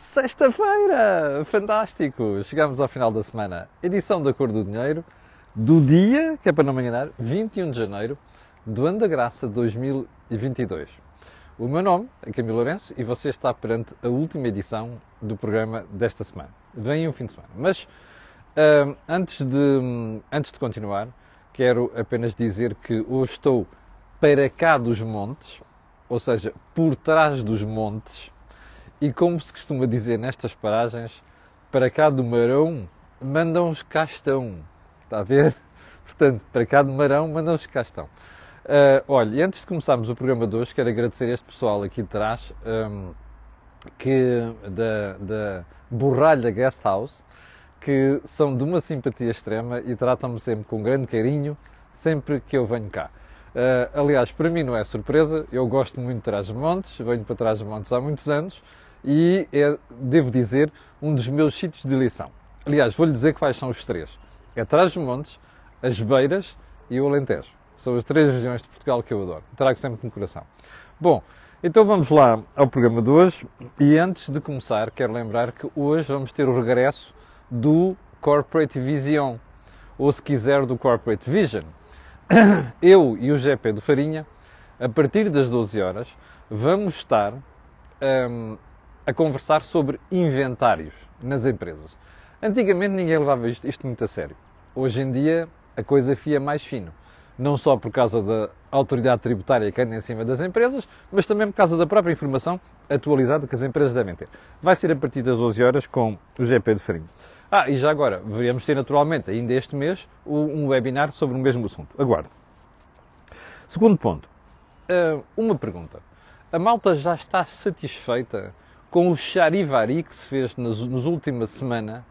Sexta-feira! Fantástico! Chegamos ao final da semana. Edição da Cor do Dinheiro, do dia, que é para não me enganar, 21 de janeiro do ano da graça de 2022. O meu nome é Camilo Lourenço e você está perante a última edição do programa desta semana. Vem um fim de semana. Mas antes de continuar, quero apenas dizer que hoje estou para cá dos montes, ou seja, por trás dos montes, e como se costuma dizer nestas paragens, para cá do Marão, mandam-os cá estão. Está a ver? Portanto, para cá do Marão, mandam-os cá estão. Olha, e antes de começarmos o programa de hoje, quero agradecer a este pessoal aqui de trás, da Borralha Guest House, que são de uma simpatia extrema e tratam-me sempre com grande carinho, sempre que eu venho cá. Aliás, para mim não é surpresa, eu gosto muito de Trás-os-Montes, venho para Trás-os-Montes há muitos anos e é, devo dizer, um dos meus sítios de eleição. Aliás, vou-lhe dizer quais são os três. É Trás-os-Montes, as Beiras e o Alentejo. São as três regiões de Portugal que eu adoro. Trago sempre no coração. Bom, então vamos lá ao programa de hoje e antes de começar quero lembrar que hoje vamos ter o regresso do Corporate Vision, ou se quiser do Corporate Vision. Eu e o GP do Farinha, a partir das 12 horas, vamos estar a conversar sobre inventários nas empresas. Antigamente ninguém levava isto muito a sério. Hoje em dia a coisa fia mais fino. Não só por causa da autoridade tributária que anda em cima das empresas, mas também por causa da própria informação atualizada que as empresas devem ter. Vai ser a partir das 12 horas com o GP do Farinha. E já agora, deveríamos ter naturalmente, ainda este mês, um webinar sobre o mesmo assunto. Aguardo. Segundo ponto. Uma pergunta. A malta já está satisfeita com o charivari que se fez nas últimas semanas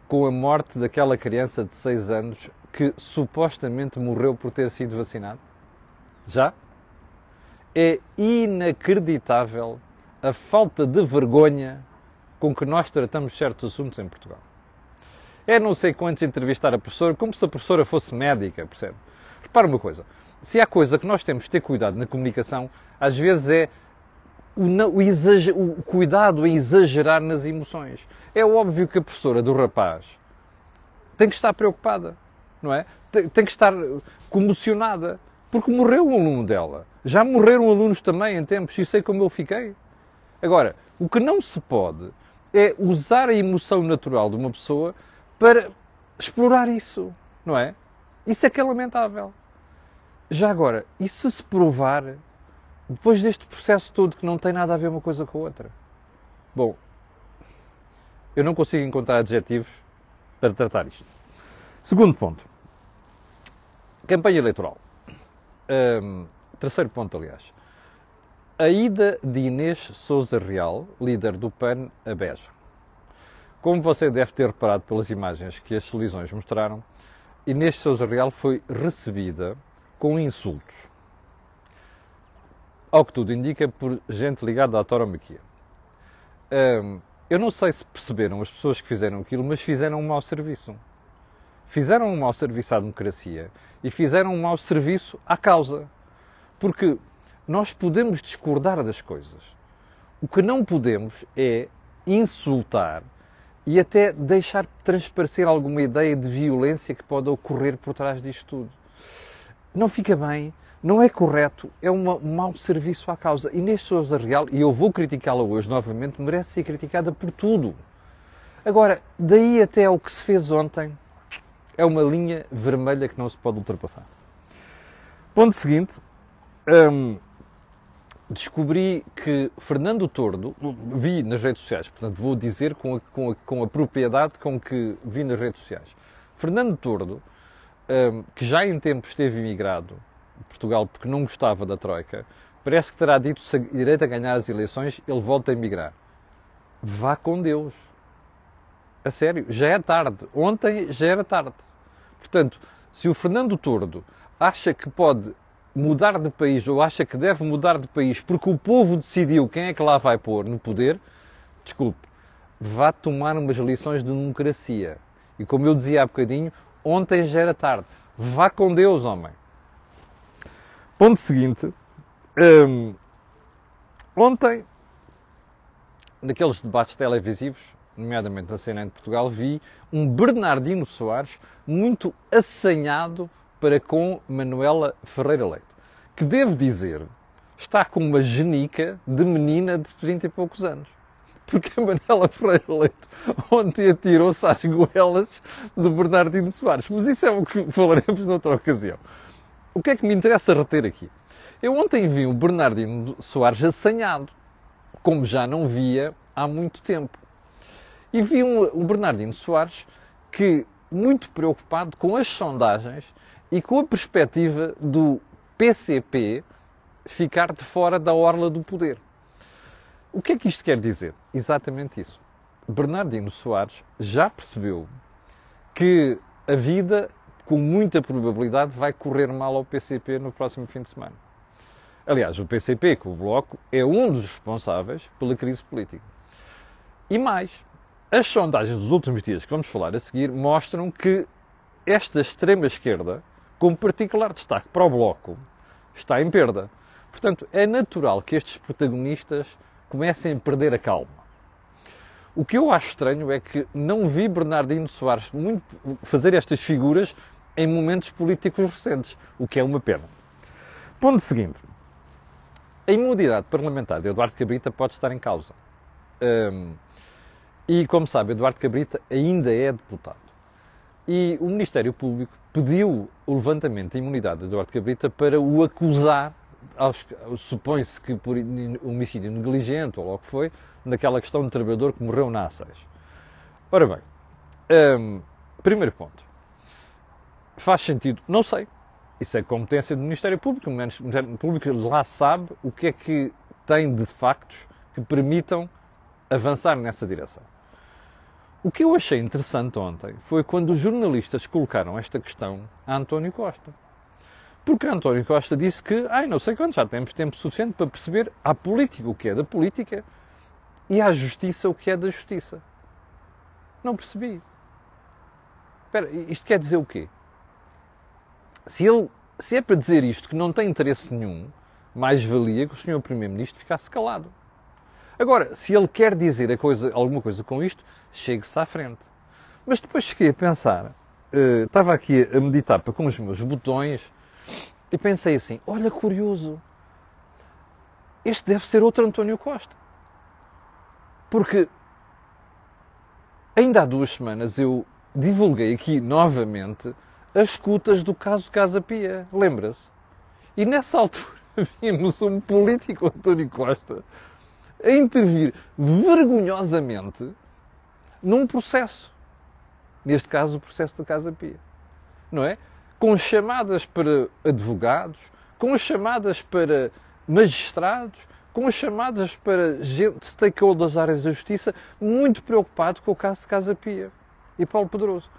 com a morte daquela criança de 6 anos que supostamente morreu por ter sido vacinado? Já? É inacreditável a falta de vergonha com que nós tratamos certos assuntos em Portugal. É não sei quantos entrevistar a professora, como se a professora fosse médica, percebe? Repara uma coisa, se há coisa que nós temos de ter cuidado na comunicação, às vezes é o cuidado em exagerar nas emoções. É óbvio que a professora do rapaz tem que estar preocupada, não é? Tem que estar comocionada, porque morreu um aluno dela. Já morreram alunos também em tempos, e sei como eu fiquei. Agora, o que não se pode é usar a emoção natural de uma pessoa para explorar isso, não é? Isso é que é lamentável. Já agora, e se provar, depois deste processo todo, que não tem nada a ver uma coisa com a outra? Bom, eu não consigo encontrar adjetivos para tratar isto. Segundo ponto. Campanha eleitoral. Terceiro ponto, aliás. A ida de Inês Sousa Real, líder do PAN, a Beja. Como você deve ter reparado pelas imagens que as televisões mostraram, Inês Sousa Real foi recebida com insultos. Ao que tudo indica, por gente ligada à tauromaquia. Eu não sei se perceberam as pessoas que fizeram aquilo, mas fizeram um mau serviço. Fizeram um mau serviço à democracia e fizeram um mau serviço à causa. Porque nós podemos discordar das coisas. O que não podemos é insultar e até deixar transparecer alguma ideia de violência que pode ocorrer por trás disto tudo. Não fica bem, não é correto, é um mau serviço à causa. Inês Sousa Real, e eu vou criticá-la hoje novamente, merece ser criticada por tudo. Agora, daí até ao que se fez ontem, é uma linha vermelha que não se pode ultrapassar. Ponto seguinte. Descobri que Fernando Tordo, vi nas redes sociais, portanto vou dizer com a propriedade com que vi nas redes sociais. Fernando Tordo, que já em tempo esteve imigrado de Portugal porque não gostava da Troika, parece que terá dito se a direita ganhar as eleições, ele volta a emigrar. Vá com Deus. A sério, já é tarde. Ontem já era tarde. Portanto, se o Fernando Tordo acha que pode mudar de país ou acha que deve mudar de país porque o povo decidiu quem é que lá vai pôr no poder, desculpe, vá tomar umas lições de democracia. E como eu dizia há bocadinho, ontem já era tarde. Vá com Deus, homem. Ponto seguinte. Ontem naqueles debates televisivos, nomeadamente na CNN de Portugal, vi um Bernardino Soares muito assanhado para com Manuela Ferreira Leite, que, devo dizer, está com uma genica de menina de 30 e poucos anos. Porque a Manuela Ferreira Leite ontem atirou-se às goelas do Bernardino Soares. Mas isso é o que falaremos noutra ocasião. O que é que me interessa reter aqui? Eu ontem vi o Bernardino Soares assanhado, como já não via há muito tempo. E vi um Bernardino Soares que, muito preocupado com as sondagens e com a perspectiva do PCP ficar de fora da orla do poder. O que é que isto quer dizer? Exatamente isso. Bernardino Soares já percebeu que a vida, com muita probabilidade, vai correr mal ao PCP no próximo fim de semana. Aliás, o PCP, com o Bloco, é um dos responsáveis pela crise política. E mais, as sondagens dos últimos dias, que vamos falar a seguir, mostram que esta extrema-esquerda, com particular destaque para o Bloco, está em perda. Portanto, é natural que estes protagonistas comecem a perder a calma. O que eu acho estranho é que não vi Bernardino Soares fazer estas figuras em momentos políticos recentes, o que é uma pena. Ponto seguinte. A imunidade parlamentar de Eduardo Cabrita pode estar em causa. E, como sabe, Eduardo Cabrita ainda é deputado. E o Ministério Público pediu o levantamento da imunidade de Eduardo Cabrita para o acusar, supõe-se que por homicídio negligente ou logo que foi, naquela questão do trabalhador que morreu na A6. Ora bem, primeiro ponto. Faz sentido? Não sei. Isso é competência do Ministério Público. O Ministério Público lá sabe o que é que tem de factos que permitam avançar nessa direção. O que eu achei interessante ontem foi quando os jornalistas colocaram esta questão a António Costa. Porque António Costa disse que, não sei quando, já temos tempo suficiente para perceber à política o que é da política e à justiça o que é da justiça. Não percebi. Espera, isto quer dizer o quê? Se é para dizer isto que não tem interesse nenhum, mais valia que o Sr. Primeiro-Ministro ficasse calado. Agora, se ele quer dizer alguma coisa com isto, chegue-se à frente. Mas depois cheguei a pensar, estava aqui a meditar com os meus botões e pensei assim, olha, curioso, este deve ser outro António Costa. Porque ainda há 2 semanas eu divulguei aqui novamente as escutas do caso Casa Pia, lembra-se? E nessa altura vimos um político, António Costa, a intervir vergonhosamente num processo. Neste caso, o processo da Casa Pia. Não é? Com chamadas para advogados, com chamadas para magistrados, com chamadas para stakeholders das áreas da justiça, muito preocupado com o caso de Casa Pia. E Paulo Pedroso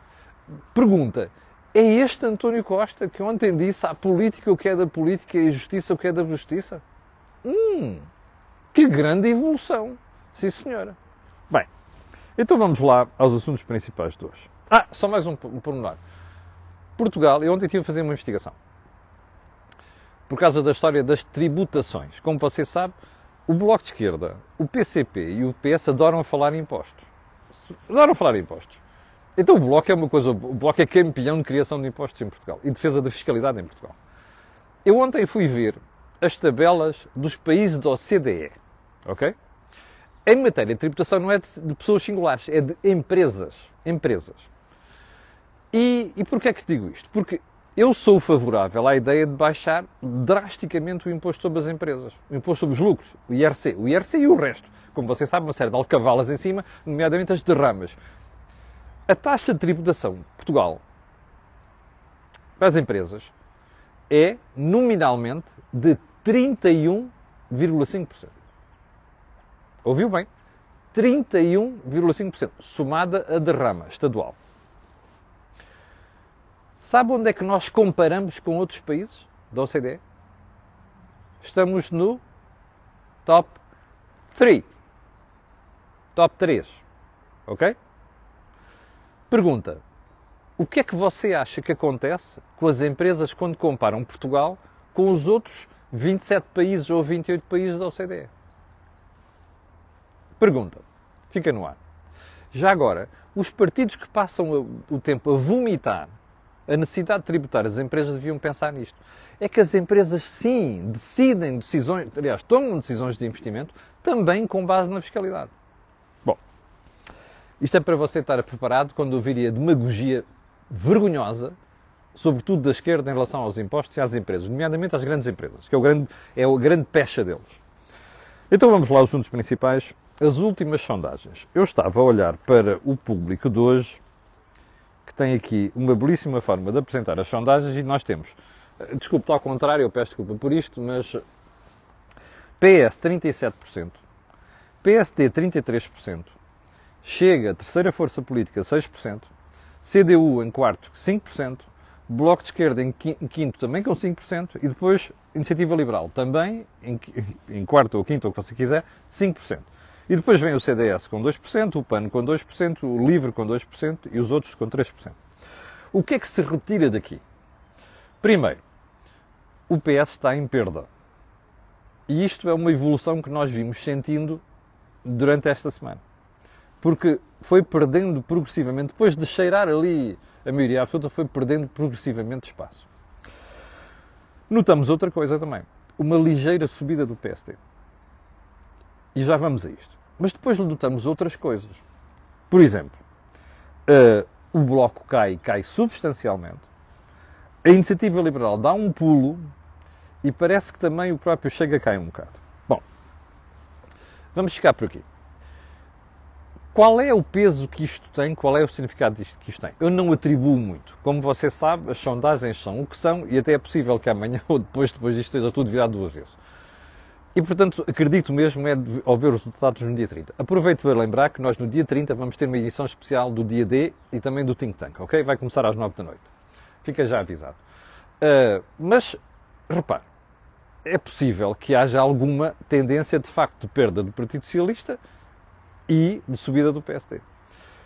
pergunta, é este António Costa que ontem disse a política o que é da política e a justiça o que é da justiça? Que grande evolução! Sim, senhora. Bem, então vamos lá aos assuntos principais de hoje. Só mais um pormenor. Portugal, eu ontem estive a fazer uma investigação. Por causa da história das tributações. Como você sabe, o Bloco de Esquerda, o PCP e o PS adoram falar em impostos. Adoram falar em impostos. Então o Bloco é uma coisa, o Bloco é campeão de criação de impostos em Portugal e defesa da fiscalidade em Portugal. Eu ontem fui ver as tabelas dos países da OCDE, ok? Em matéria de tributação não é de pessoas singulares, é de empresas. E porquê é que digo isto? Porque eu sou favorável à ideia de baixar drasticamente o imposto sobre as empresas, o imposto sobre os lucros, o IRC e o resto. Como você sabe, uma série de alcavalas em cima, nomeadamente as derramas. A taxa de tributação de Portugal para as empresas é nominalmente de 31,5%. Ouviu bem? 31,5%, somada a derrama estadual. Sabe onde é que nós comparamos com outros países da OCDE? Estamos no top 3. Top 3. Ok? Pergunta. O que é que você acha que acontece com as empresas quando comparam Portugal com os outros 27 países ou 28 países da OCDE? Pergunta, fica no ar. Já agora, os partidos que passam o tempo a vomitar a necessidade tributária das empresas deviam pensar nisto. É que as empresas, sim, decidem decisões, aliás, tomam decisões de investimento também com base na fiscalidade. Bom, isto é para você estar preparado quando ouvir a demagogia vergonhosa, sobretudo da esquerda, em relação aos impostos e às empresas, nomeadamente às grandes empresas, que é a grande pecha deles. Então vamos lá aos assuntos principais. As últimas sondagens. Eu estava a olhar para o Público de hoje, que tem aqui uma belíssima forma de apresentar as sondagens, e nós temos, desculpe, ao contrário, eu peço desculpa por isto, mas PS 37%, PSD 33%, Chega, terceira força política, 6%, CDU em quarto, 5%, Bloco de Esquerda em quinto também com 5%, e depois Iniciativa Liberal também em quarto ou quinto, ou o que você quiser, 5%. E depois vem o CDS com 2%, o PAN com 2%, o LIVRE com 2% e os outros com 3%. O que é que se retira daqui? Primeiro, o PS está em perda. E isto é uma evolução que nós vimos sentindo durante esta semana. Porque foi perdendo progressivamente, depois de cheirar ali a maioria absoluta, foi perdendo progressivamente espaço. Notamos outra coisa também, uma ligeira subida do PSD. E já vamos a isto. Mas depois notamos outras coisas. Por exemplo, o Bloco cai substancialmente, a Iniciativa Liberal dá um pulo e parece que também o próprio Chega cai um bocado. Bom, vamos chegar por aqui. Qual é o peso que isto tem? Qual é o significado que isto tem? Eu não atribuo muito. Como você sabe, as sondagens são o que são e até é possível que amanhã ou depois disto esteja tudo virado do avesso. E, portanto, acredito mesmo ao ver os resultados no dia 30. Aproveito para lembrar que nós no dia 30 vamos ter uma edição especial do dia D e também do Think Tank, ok? Vai começar às 9 da noite. Fica já avisado. Mas, repare, é possível que haja alguma tendência, de facto, de perda do Partido Socialista e de subida do PSD.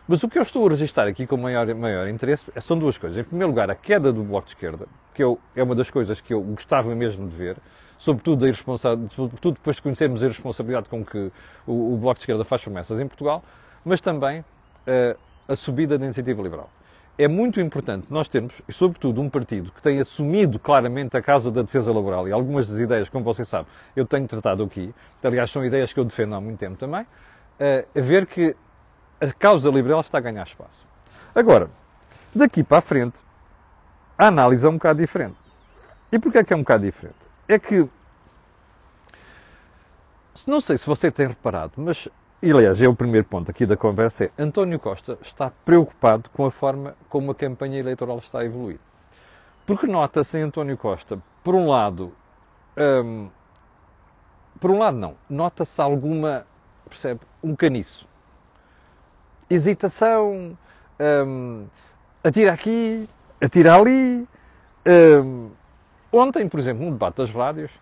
Mas o que eu estou a registrar aqui com maior interesse são duas coisas. Em primeiro lugar, a queda do Bloco de Esquerda, que é uma das coisas que eu gostava mesmo de ver, sobretudo depois de conhecermos a irresponsabilidade com que o Bloco de Esquerda faz promessas em Portugal, mas também a subida da Iniciativa Liberal. É muito importante nós termos, e sobretudo, um partido que tenha assumido claramente a causa da defesa laboral, e algumas das ideias, como você sabe, eu tenho tratado aqui, aliás, são ideias que eu defendo há muito tempo também, a ver que a causa liberal está a ganhar espaço. Agora, daqui para a frente, a análise é um bocado diferente. E porquê é que é um bocado diferente? É que, não sei se você tem reparado, mas, e aliás, é o primeiro ponto aqui da conversa, é António Costa está preocupado com a forma como a campanha eleitoral está a evoluir. Porque nota-se em António Costa, por um lado não, nota-se alguma, percebe, um caniço. Hesitação, atira aqui, atira ali. Ontem, por exemplo, num debate das rádios,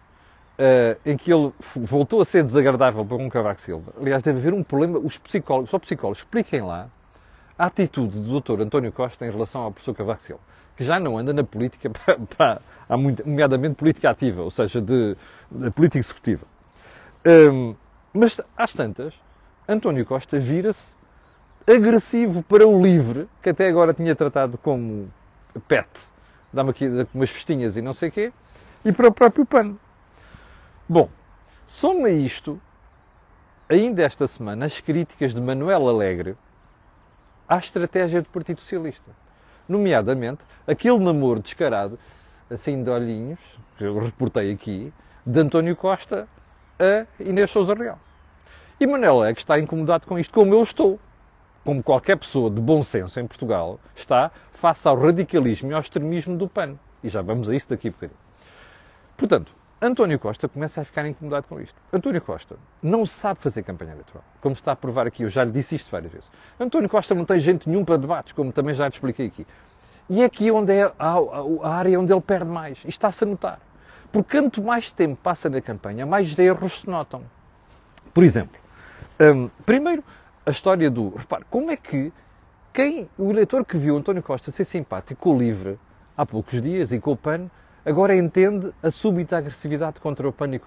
em que ele voltou a ser desagradável para um Cavaco Silva. Aliás, deve haver um problema, os psicólogos expliquem lá a atitude do Dr. António Costa em relação ao professor Cavaco Silva, que já não anda na política, nomeadamente política ativa, ou seja, de política executiva. Mas, às tantas, António Costa vira-se agressivo para o LIVRE, que até agora tinha tratado como pet, dá-me aqui umas festinhas e não sei o quê, e para o próprio PAN. Bom, soma isto, ainda esta semana, as críticas de Manuel Alegre à estratégia do Partido Socialista. Nomeadamente, aquele namoro descarado, assim de olhinhos, que eu reportei aqui, de António Costa a Inês Sousa Real. E Manuel Alegre está incomodado com isto, como eu estou. Como qualquer pessoa de bom senso em Portugal está face ao radicalismo e ao extremismo do PAN. E já vamos a isso daqui a bocadinho. Portanto, António Costa começa a ficar incomodado com isto. António Costa não sabe fazer campanha eleitoral, como está a provar aqui, eu já lhe disse isto várias vezes. António Costa não tem gente nenhum para debates, como também já lhe expliquei aqui. E é aqui onde é a área onde ele perde mais. E está-se a notar. Porque quanto mais tempo passa na campanha, mais erros se notam. Por exemplo, primeiro, a história do... Repare, como é que o eleitor que viu António Costa ser simpático com o LIVRE há poucos dias e com o PAN, agora entende a súbita agressividade contra o PAN e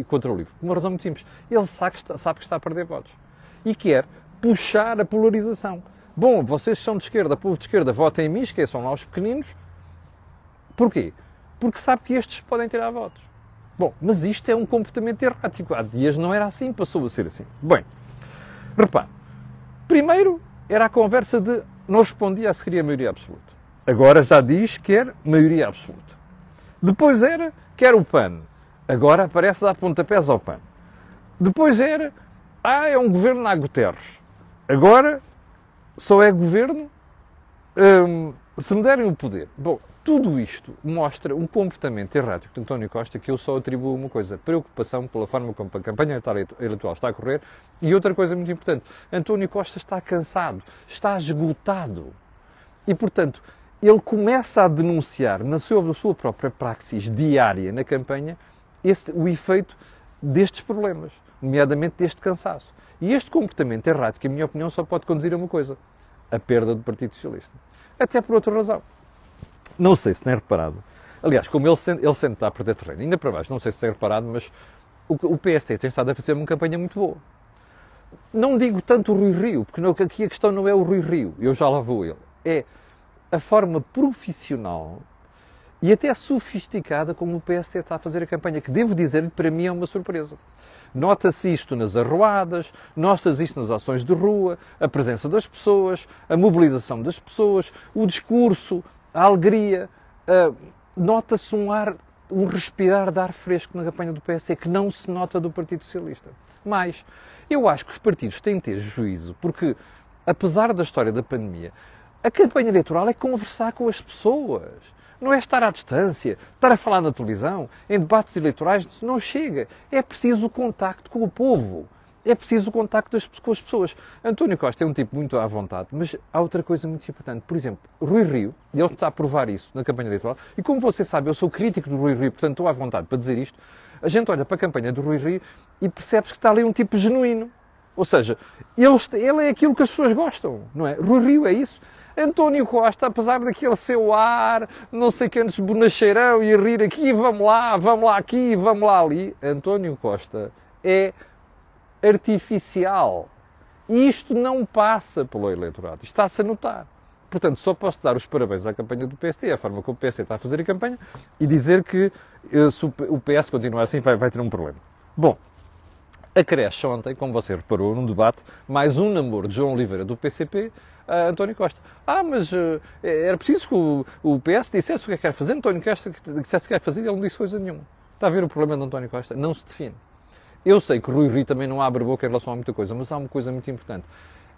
contra o LIVRE? Por uma razão muito simples. Ele sabe que está a perder votos. e quer puxar a polarização. Bom, vocês são de esquerda, povo de esquerda, votem em mim, esqueçam lá os pequeninos. Porquê? Porque sabe que estes podem tirar votos. Bom, mas isto é um comportamento errático. Há dias não era assim, passou a ser assim. Bem, repare. Primeiro era a conversa de não respondia se queria maioria absoluta. Agora já diz que quer maioria absoluta. Depois era quer o PAN. Agora aparece dar pontapés ao PAN. Depois era é um governo na Guterres. Agora só é governo se me derem o poder. Bom, tudo isto mostra um comportamento errático de António Costa que eu só atribuo uma coisa, preocupação pela forma como a campanha eleitoral está a correr e outra coisa muito importante, António Costa está cansado, está esgotado e, portanto, ele começa a denunciar na sua própria praxis diária na campanha o efeito destes problemas, nomeadamente deste cansaço. E este comportamento errático, em minha opinião, só pode conduzir a uma coisa, a perda do Partido Socialista. Até por outra razão. Não sei se tem reparado. Aliás, como ele sente está a perder terreno, ainda para baixo, não sei se tem reparado, mas o PST tem estado a fazer uma campanha muito boa. Não digo tanto o Rui Rio, porque aqui a questão não é o Rui Rio, eu já lá vou ele. É a forma profissional e até sofisticada como o PST está a fazer a campanha, que devo dizer-lhe, para mim é uma surpresa. Nota-se isto nas arruadas, nota-se isto nas ações de rua, a presença das pessoas, a mobilização das pessoas, o discurso, a alegria. Nota-se um respirar de ar fresco na campanha do PSD que não se nota do Partido Socialista. Mas eu acho que os partidos têm de ter juízo, porque, apesar da história da pandemia, a campanha eleitoral é conversar com as pessoas. Não é estar à distância, estar a falar na televisão, em debates eleitorais, não chega. É preciso o contacto com o povo. É preciso o contacto com as pessoas. António Costa é um tipo muito à vontade, mas há outra coisa muito importante. Por exemplo, Rui Rio, e ele está a provar isso na campanha eleitoral, e como você sabe, eu sou crítico do Rui Rio, portanto estou à vontade para dizer isto, a gente olha para a campanha do Rui Rio e percebe-se que está ali um tipo genuíno. Ou seja, ele é aquilo que as pessoas gostam, não é? Rui Rio é isso. António Costa, apesar daquele seu ar, não sei quantos bonacheirão e a rir aqui, vamos lá aqui, vamos lá ali, António Costa é artificial. E isto não passa pelo eleitorado. Isto está-se a notar. Portanto, só posso dar os parabéns à campanha do PSD, à forma como o PSD está a fazer a campanha, e dizer que se o PS continuar assim vai ter um problema. Bom, acresce ontem, como você reparou, num debate, mais um namoro de João Oliveira do PCP a António Costa. Mas era preciso que o PS dissesse o que é que quer fazer. António Costa dissesse o que quer fazer e ele não disse coisa nenhuma. Está a ver o problema de António Costa? Não se define. Eu sei que o Rui Rio também não abre a boca em relação a muita coisa, mas há uma coisa muito importante.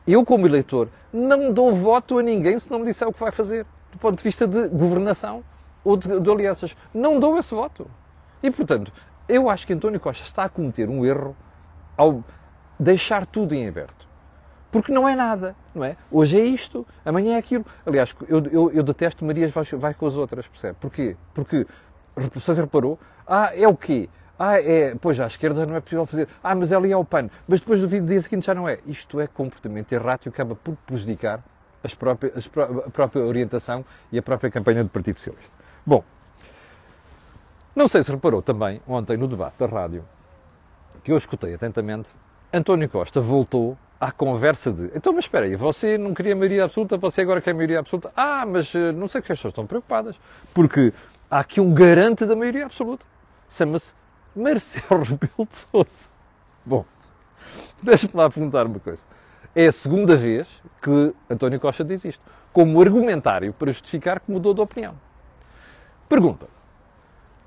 Eu, como eleitor, não dou voto a ninguém se não me disser o que vai fazer, do ponto de vista de governação ou de alianças. Não dou esse voto. E, portanto, eu acho que António Costa está a cometer um erro ao deixar tudo em aberto. Porque não é nada, não é? Hoje é isto, amanhã é aquilo. Aliás, eu detesto Marias vai com as outras, percebe? Porquê? Porque, você reparou, é o quê? Pois à esquerda já não é possível fazer. Mas ali é o PAN. Mas depois do dia seguinte já não é. Isto é comportamento errático que acaba por prejudicar a própria orientação e a própria campanha do Partido Socialista. Bom, não sei se reparou também, ontem no debate da rádio, que eu escutei atentamente, António Costa voltou à conversa de mas espera aí, você não queria maioria absoluta, você agora quer maioria absoluta. Mas não sei que as pessoas estão preocupadas, porque há aqui um garante da maioria absoluta. Chama-se Marcelo Rebelo de Sousa. Bom, deixa-me lá perguntar uma coisa. É a segunda vez que António Costa diz isto, como argumentário para justificar que mudou de opinião. Pergunta,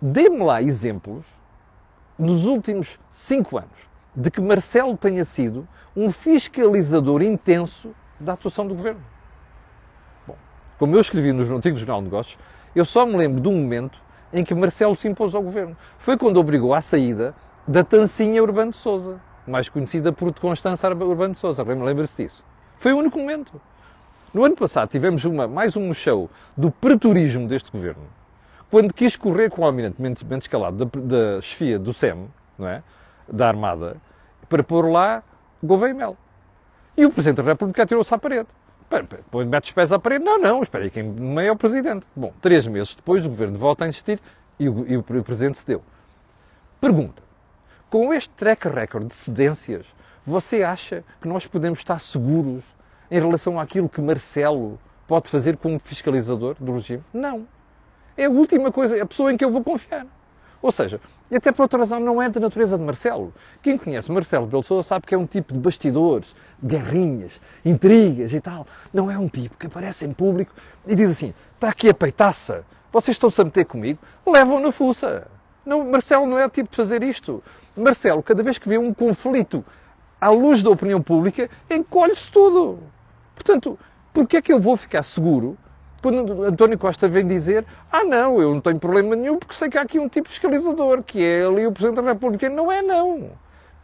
dê-me lá exemplos nos últimos 5 anos de que Marcelo tenha sido um fiscalizador intenso da atuação do governo. Bom, como eu escrevi no antigo Jornal de Negócios, eu só me lembro de um momento em que Marcelo se impôs ao governo. Foi quando obrigou à saída da Tancinha Urbano de Sousa, mais conhecida por Constança Urbano de Sousa. Lembra-se disso? Foi o único momento. No ano passado tivemos mais um show do preterismo deste governo, quando quis correr com o almirante Mendes Calado da chefia do SEM, não é? Da Armada, para pôr lá Gouveia e Mel. E o Presidente da República atirou-se à parede. Mete os pés à parede. Não, espera aí, quem no meio é o Presidente. Bom, 3 meses depois o Governo volta a insistir e o Presidente cedeu. Pergunta, com este track record de cedências, Você acha que nós podemos estar seguros em relação àquilo que Marcelo pode fazer como fiscalizador do regime? Não. É a última coisa, é a pessoa em que eu vou confiar. Ou seja, e até por outra razão não é da natureza de Marcelo. Quem conhece Marcelo Rebelo de Sousa sabe que é um tipo de bastidores, guerrinhas, intrigas e tal. Não é um tipo que aparece em público e diz assim, está aqui a peitaça, vocês estão-se a meter comigo, levam na fuça. Não, Marcelo não é o tipo de fazer isto. Marcelo, cada vez que vê um conflito à luz da opinião pública, encolhe-se tudo. Portanto, porquê é que eu vou ficar seguro quando António Costa vem dizer não, eu não tenho problema nenhum porque sei que há aqui um tipo fiscalizador, que é ali o Presidente da República. Não é, não.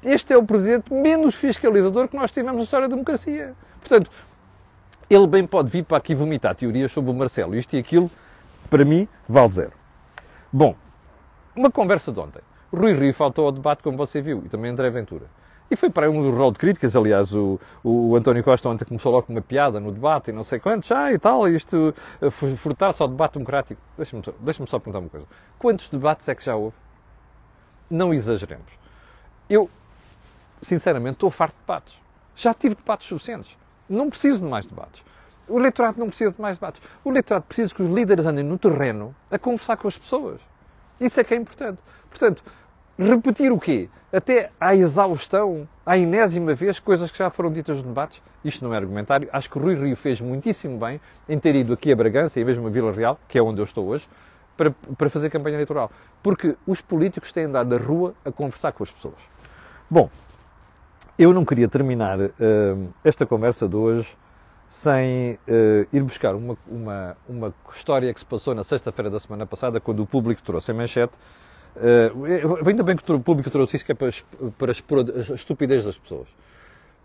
Este é o Presidente menos fiscalizador que nós tivemos na história da democracia. Portanto, ele bem pode vir para aqui vomitar teorias sobre o Marcelo. Isto e aquilo, para mim, vale zero. Bom, uma conversa de ontem. Rui Rio faltou ao debate, como você viu, e também André Ventura. E foi para aí um rol de críticas, aliás, o António Costa ontem começou logo com uma piada no debate e não sei quantos, e tal, isto furtar-se ao debate democrático. Deixa-me só perguntar uma coisa. Quantos debates é que já houve? Não exageremos. Eu, sinceramente, estou farto de debates. Já tive debates suficientes. Não preciso de mais debates. O eleitorado não precisa de mais debates. O eleitorado precisa que os líderes andem no terreno a conversar com as pessoas. Isso é que é importante. Portanto, repetir o quê? Até à exaustão, à enésima vez, coisas que já foram ditas nos debates. Isto não é argumentário. Acho que o Rui Rio fez muitíssimo bem em ter ido aqui a Bragança e mesmo a Vila Real, que é onde eu estou hoje, para fazer campanha eleitoral. Porque os políticos têm andado na rua a conversar com as pessoas. Bom, eu não queria terminar esta conversa de hoje sem ir buscar uma história que se passou na sexta-feira da semana passada, quando o Público trouxe a manchete. Ainda bem que o Público trouxe isso, que é para expor a estupidez das pessoas.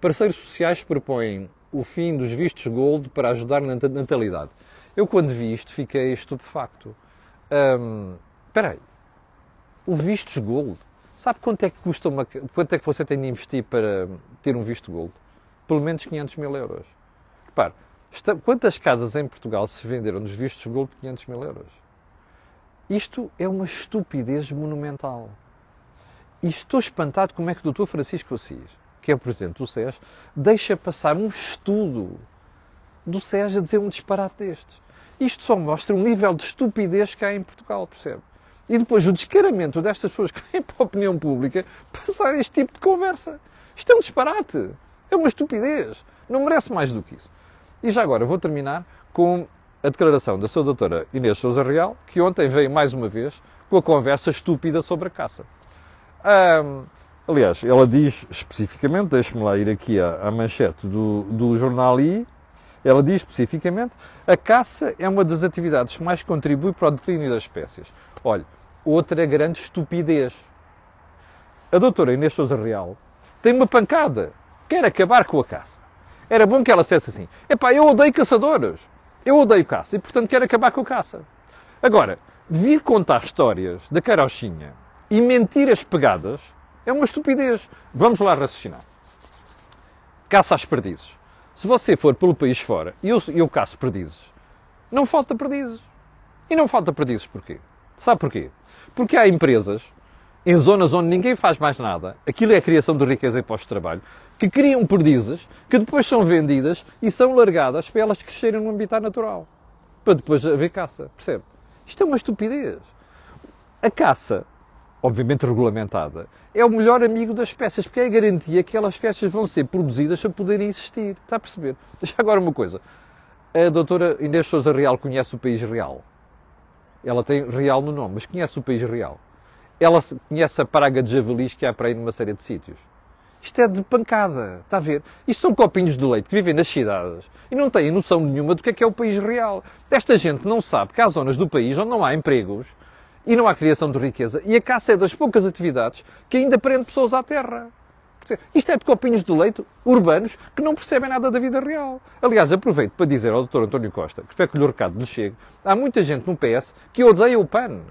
Parceiros sociais propõem o fim dos vistos gold para ajudar na natalidade. Eu, quando vi isto, fiquei estupefacto. Espera aí. O vistos gold? Sabe quanto é que custa quanto é que você tem de investir para ter um visto gold? Pelo menos 500 mil euros. Repare, quantas casas em Portugal se venderam nos vistos gold por 500 mil euros? Isto é uma estupidez monumental. E estou espantado como é que o Dr. Francisco Assis, que é o Presidente do SES, deixa passar um estudo do SES a dizer um disparate destes. Isto só mostra o nível de estupidez que há em Portugal, percebe? E depois o descaramento destas pessoas que vêm para a opinião pública passar este tipo de conversa. Isto é um disparate. É uma estupidez. Não merece mais do que isso. E já agora vou terminar com a declaração da sua doutora Inês Sousa Real, que ontem veio mais uma vez com a conversa estúpida sobre a caça. Aliás, ela diz especificamente, deixe-me lá ir aqui à manchete do jornal I, ela diz especificamente: a caça é uma das atividades que mais contribui para o declínio das espécies. Olha, outra grande estupidez. A doutora Inês Sousa Real tem uma pancada, quer acabar com a caça. Era bom que ela dissesse assim: eu odeio caçadores. Eu odeio caça e, portanto, quero acabar com a caça. Agora, vir contar histórias da carochinha e mentiras pegadas é uma estupidez. Vamos lá raciocinar. Caça às perdizes. Se você for pelo país fora e eu caço perdizes, não falta perdizes. E não falta perdizes porquê? Sabe porquê? Porque há empresas, em zonas onde ninguém faz mais nada, aquilo é a criação de riqueza e postos de trabalho, que criam perdizes, que depois são vendidas e são largadas para elas crescerem no habitat natural. Para depois haver caça. Percebe? Isto é uma estupidez. A caça, obviamente regulamentada, é o melhor amigo das espécies, porque é a garantia que aquelas espécies vão ser produzidas para poderem existir. Está a perceber? Já agora uma coisa. A doutora Inês Sousa Real conhece o país real. Ela tem real no nome, mas conhece o país real. Ela conhece a praga de javalis que há para aí numa série de sítios. Isto é de pancada, está a ver? Isto são copinhos de leite que vivem nas cidades e não têm noção nenhuma do que é o país real. Esta gente não sabe que há zonas do país onde não há empregos e não há criação de riqueza, e a caça é das poucas atividades que ainda prende pessoas à terra. Isto é de copinhos de leite urbanos que não percebem nada da vida real. Aliás, aproveito para dizer ao Dr. António Costa, que espero que o recado lhe chegue, há muita gente no PS que odeia o PAN.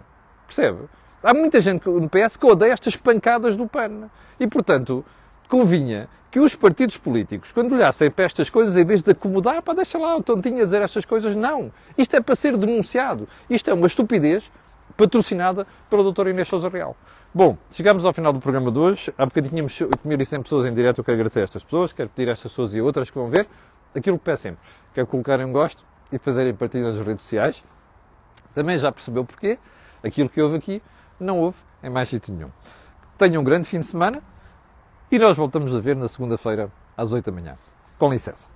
Percebe? Há muita gente no PS que odeia estas pancadas do PAN. E, portanto, convinha que os partidos políticos, quando olhassem para estas coisas, em vez de acomodar, deixa lá o tontinho a dizer estas coisas, não. Isto é para ser denunciado. Isto é uma estupidez patrocinada pela doutora Inês Sousa Real. Bom, chegamos ao final do programa de hoje. Há bocadinho tínhamos 8.100 pessoas em direto. Eu quero agradecer a estas pessoas, quero pedir a estas pessoas e outras que vão ver aquilo que peço sempre, que é colocarem um gosto e fazerem partilha nas redes sociais. Também já percebeu porquê? Aquilo que houve aqui não houve em mais sítio nenhum. Tenham um grande fim de semana e nós voltamos a ver na segunda-feira às 8 da manhã. Com licença.